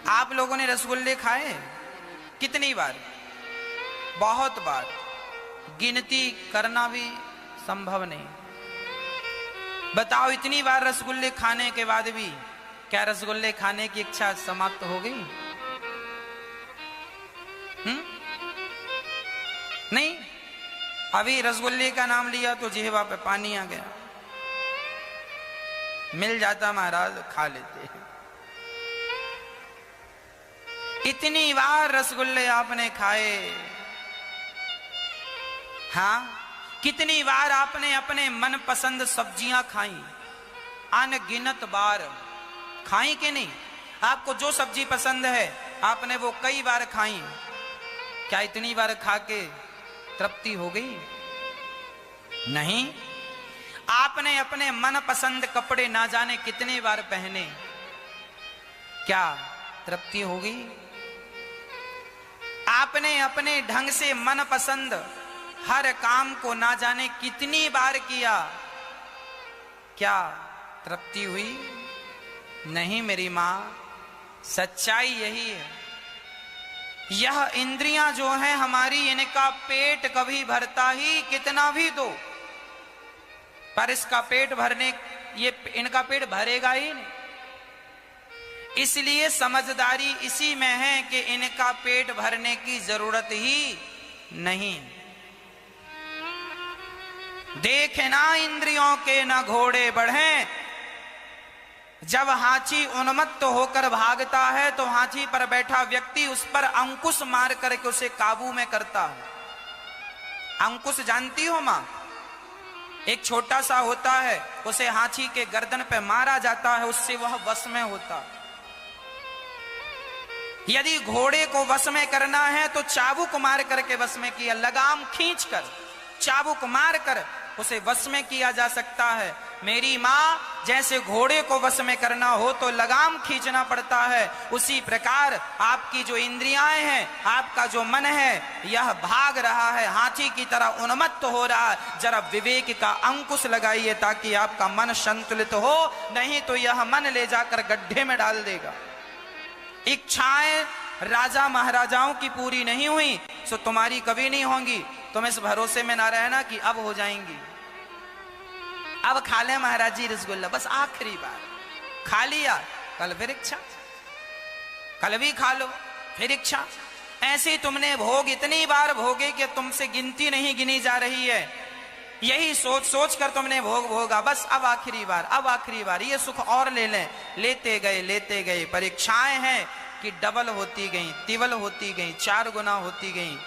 आप लोगों ने रसगुल्ले खाए? कितनी बार? बहुत बार, गिनती करना भी संभव नहीं। बताओ, इतनी बार रसगुल्ले खाने के बाद भी क्या रसगुल्ले खाने की इच्छा समाप्त हो गई? नहीं। अभी रसगुल्ले का नाम लिया तो जिह्वा पे पानी आ गया। मिल जाता महाराज खा लेते। इतनी बार रसगुल्ले आपने खाए? हाँ, कितनी बार आपने अपने मनपसंद सब्जियां खाई? अनगिनत बार खाई कि नहीं? आपको जो सब्जी पसंद है आपने वो कई बार खाई। क्या इतनी बार खा के तृप्ति हो गई? नहीं। आपने अपने मनपसंद कपड़े ना जाने कितने बार पहने, क्या तृप्ति हो गई? आपने अपने ढंग से मनपसंद हर काम को ना जाने कितनी बार किया, क्या तृप्ति हुई? नहीं मेरी मां, सच्चाई यही है। यह इंद्रियां जो हैं हमारी, इनका पेट कभी भरता ही कितना भी दो, पर इसका पेट भरने, ये इनका पेट भरेगा ही नहीं। इसलिए समझदारी इसी में है कि इनका पेट भरने की जरूरत ही नहीं। देखे ना इंद्रियों के ना घोड़े बढ़े, जब हाथी उन्मत्त होकर भागता है तो हाथी पर बैठा व्यक्ति उस पर अंकुश मार करके उसे काबू में करता है। अंकुश जानती हो मां? एक छोटा सा होता है, उसे हाथी के गर्दन पे मारा जाता है, उससे वह वश में होता। यदि घोड़े को वश में करना है तो चाबुक मार करके वश में किया, लगाम खींचकर चाबुक मार कर उसे वश में किया जा सकता है। मेरी मां, जैसे घोड़े को वश में करना हो तो लगाम खींचना पड़ता है, उसी प्रकार आपकी जो इंद्रियां हैं, आपका जो मन है, यह भाग रहा है, हाथी की तरह उन्मत्त हो रहा है। जरा विवेक का अंकुश लगाइए ताकि आपका मन संतुलित हो, नहीं तो यह मन ले जाकर गड्ढे में डाल देगा। इच्छाएं राजा महाराजाओं की पूरी नहीं हुई सो तुम्हारी कभी नहीं होंगी। तुम इस भरोसे में ना रहना कि अब हो जाएंगी। अब खा ले महाराज जी रसगुल्ला, बस आखिरी बार खा लिया, कल फिर इच्छा, कल भी खा लो फिर इच्छा। ऐसे तुमने भोग इतनी बार भोगे कि तुमसे गिनती नहीं गिनी जा रही है। यही सोच सोच कर तुमने भोग भोगा, बस अब आखिरी बार, अब आखिरी बार, ये सुख और ले लें। लेते गए परीक्षाएं हैं कि डबल होती गई, तिबल होती गई, 4 गुना होती गई।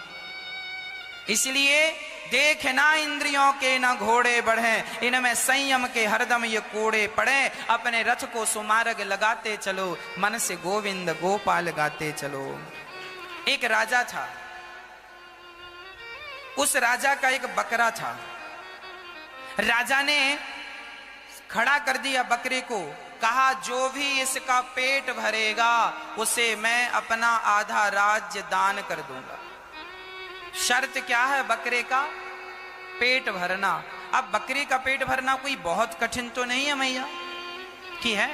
इसलिए देख ना इंद्रियों के ना घोड़े बढ़े, इनमें संयम के हरदम ये कोड़े पड़े। अपने रथ को सुमार्ग लगाते चलो, मन से गोविंद गोपाल गाते चलो। एक राजा था, उस राजा का एक बकरा था। राजा ने खड़ा कर दिया बकरे को, कहा जो भी इसका पेट भरेगा उसे मैं अपना आधा राज्य दान कर दूंगा। शर्त क्या है बकरे का? पेट भरना। अब बकरे का पेट भरना कोई बहुत कठिन तो नहीं है मैया कि है।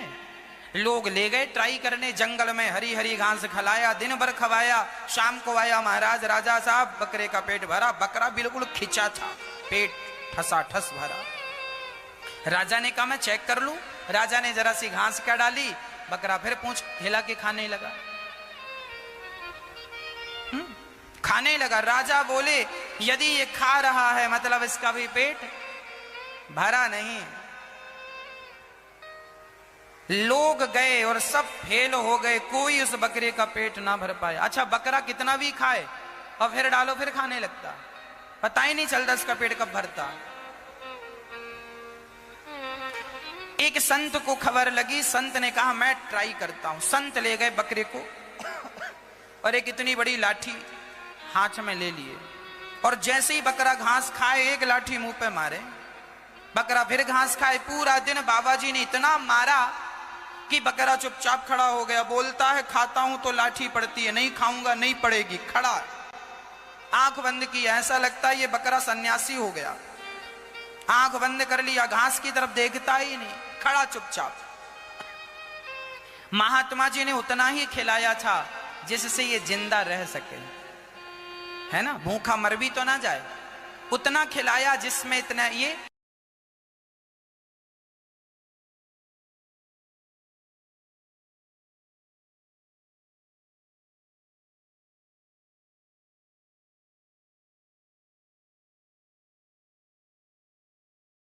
लोग ले गए ट्राई करने, जंगल में हरी हरी घास खिलाया, दिन भर खवाया, शाम को आया महाराज, राजा साहब बकरे का पेट भरा। बकरा बिल्कुल खिंचा था, पेट ठसाठस भरा। राजा ने कहा मैं चेक कर लूं। राजा ने जरा सी घास क्या डाली, बकरा फिर पूंछ हिला के खाने लगा। खाने लगा। राजा बोले यदि ये खा रहा है मतलब इसका भी पेट भरा नहीं। लोग गए और सब फेल हो गए, कोई उस बकरे का पेट ना भर पाए। अच्छा बकरा कितना भी खाए और फिर डालो फिर खाने लगता, पता ही नहीं चलता इसका पेट कब भरता। एक संत को खबर लगी, संत ने कहा मैं ट्राई करता हूं। संत ले गए बकरे को और एक इतनी बड़ी लाठी हाथ में ले लिए, और जैसे ही बकरा घास खाए एक लाठी मुंह पे मारे, बकरा फिर घास खाए। पूरा दिन बाबा जी ने इतना मारा कि बकरा चुपचाप खड़ा हो गया। बोलता है खाता हूं तो लाठी पड़ती है, नहीं खाऊंगा नहीं पड़ेगी। खड़ा, आंख बंद किया, ऐसा लगता है ये बकरा सन्यासी हो गया। आंख बंद कर लिया, घास की तरफ देखता ही नहीं, खड़ा चुपचाप। महात्मा जी ने उतना ही खिलाया था जिससे ये जिंदा रह सके, है ना, भूखा मर भी तो ना जाए। उतना खिलाया जिसमें इतना ये